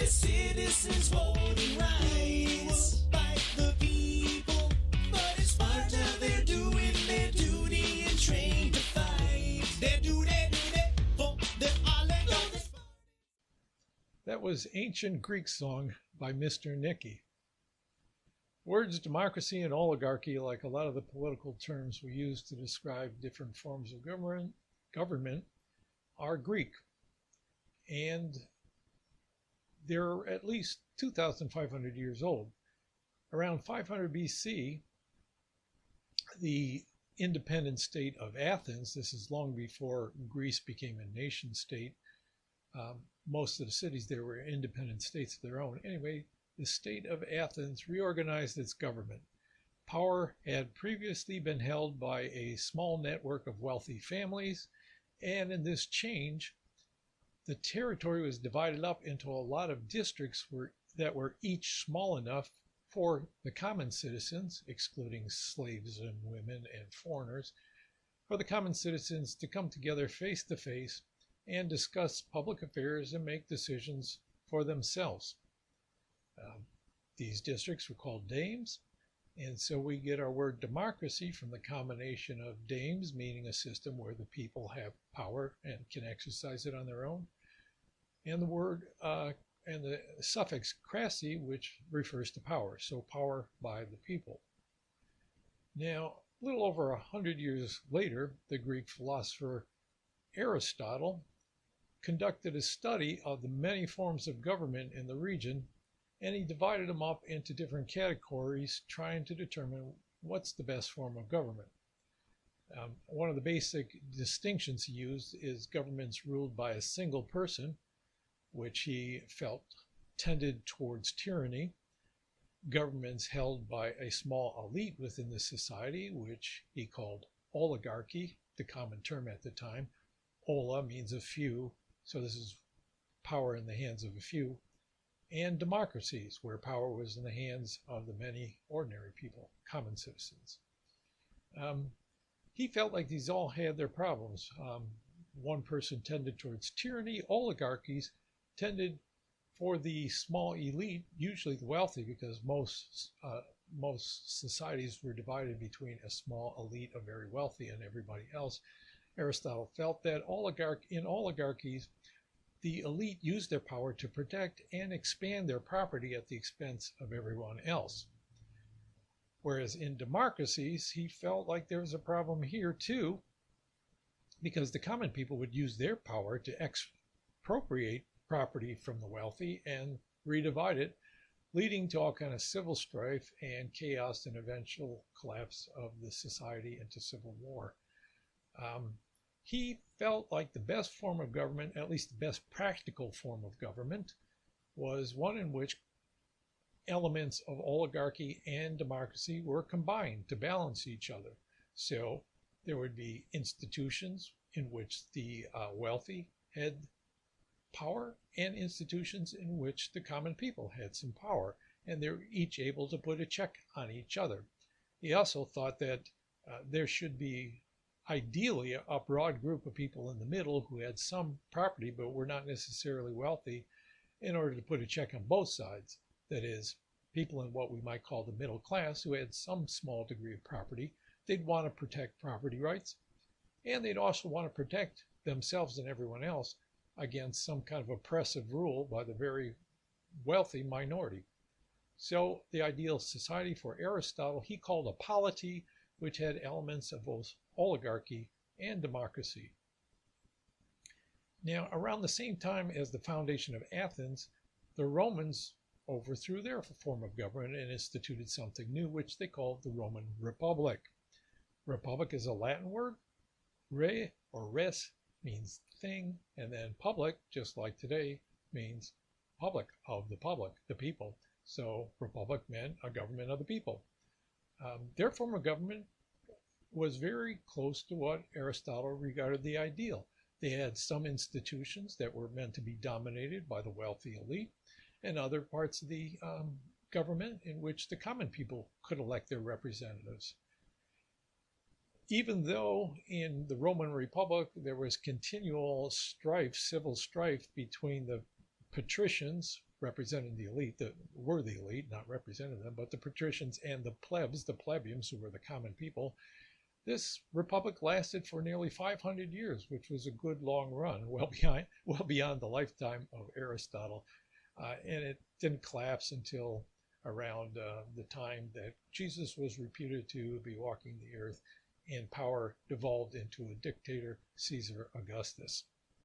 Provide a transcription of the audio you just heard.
citizens voting rights. Fight the people, but it's part of their doing their duty and trained to fight. Their duty for their oligarchies. That was Ancient Greek Song by Mr. Nicky. Words democracy and oligarchy, like a lot of the political terms we use to describe different forms of government, are Greek. And they're at least 2,500 years old. Around 500 BC, the independent state of Athens, this is long before Greece became a nation state, most of the cities there were independent states of their own. Anyway, the state of Athens reorganized its government. Power had previously been held by a small network of wealthy families, and in this change, the territory was divided up into a lot of districts that were each small enough for the common citizens, excluding slaves and women and foreigners, for the common citizens to come together face to face and discuss public affairs and make decisions for themselves. These districts were called dames, and so we get our word democracy from the combination of dames, meaning a system where the people have power and can exercise it on their own, and the word and the suffix crassy, which refers to power, so power by the people. Now, a little over 100 years later, the Greek philosopher Aristotle conducted a study of the many forms of government in the region, and he divided them up into different categories, trying to determine what's the best form of government. One of the basic distinctions he used is governments ruled by a single person, which he felt tended towards tyranny. Governments held by a small elite within the society, which he called oligarchy, the common term at the time. Ola means a few, so this is power in the hands of a few. And democracies, where power was in the hands of the many ordinary people, common citizens. He felt like these all had their problems. One person tended towards tyranny. Oligarchies tended for the small elite, usually the wealthy, because most societies were divided between a small elite of very wealthy and everybody else. Aristotle felt that in oligarchies, the elite used their power to protect and expand their property at the expense of everyone else. Whereas in democracies, he felt like there was a problem here too, because the common people would use their power to expropriate property from the wealthy and redivide it, leading to all kind of civil strife and chaos and eventual collapse of the society into civil war. He felt like the best form of government, at least the best practical form of government, was one in which elements of oligarchy and democracy were combined to balance each other. So there would be institutions in which the wealthy had power and institutions in which the common people had some power, and they're each able to put a check on each other. He also thought that there should be ideally a broad group of people in the middle who had some property but were not necessarily wealthy, in order to put a check on both sides. That is, people in what we might call the middle class who had some small degree of property. They'd want to protect property rights, and they'd also want to protect themselves and everyone else against some kind of oppressive rule by the very wealthy minority. So the ideal society for Aristotle he called a polity, which had elements of both oligarchy and democracy. Now, around the same time as the foundation of Athens, the Romans overthrew their form of government and instituted something new, which they called the Roman Republic. Republic is a Latin word. Re or res means thing, and then public, just like today, means public, of the public, the people. So republic meant a government of the people. Their form of government was very close to what Aristotle regarded the ideal. They had some institutions that were meant to be dominated by the wealthy elite, and other parts of the government in which the common people could elect their representatives. Even though in the Roman Republic there was continual strife, civil strife between the patricians, represented the elite, that were the elite, not represented them, but the patricians and the plebs, the plebeians, who were the common people. This republic lasted for nearly 500 years, which was a good long run, well beyond the lifetime of Aristotle. And it didn't collapse until around the time that Jesus was reputed to be walking the earth and power devolved into a dictator, Caesar Augustus.